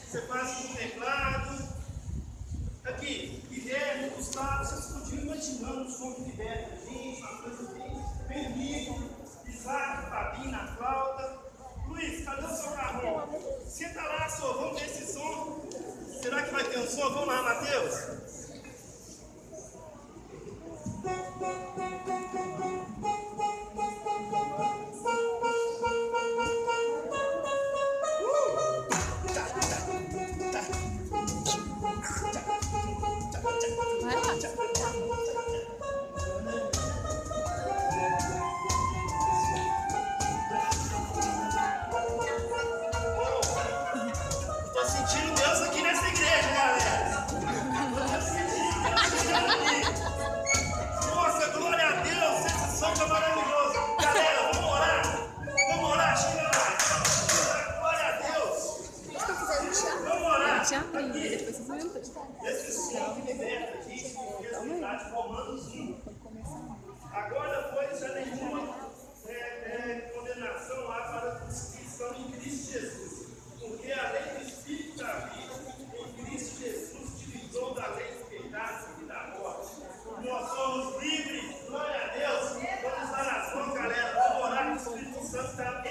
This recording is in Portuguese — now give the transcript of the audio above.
Você faz com o teclado. Aqui, Guilherme, Gustavo, vocês podiam imaginar o som que liberta a gente, uma coisa bem rica. Isaac, Fabinho na flauta. Luiz, cadê o seu carrão? Senta lá, senhor, vamos ver esse som. Será que vai ter um som? Vamos lá, Matheus. Tô sentindo Deus aqui nessa igreja, galera. Nossa, glória a Deus, esse som tá maravilhoso. Galera, vamos orar? Vamos orar, chega lá. Glória a Deus. Vamos orar. Esse som que liberta a gente, porque a cidade Romanos 1. Agora, pois, já nenhuma condenação há para os que estão em Cristo Jesus. Porque a lei do Espírito da vida, em Cristo Jesus, te livrou da lei do pecado e da morte. Nós somos livres, glória a Deus. Vamos dar as mãos, galera. Vamos orar que o Espírito Santo está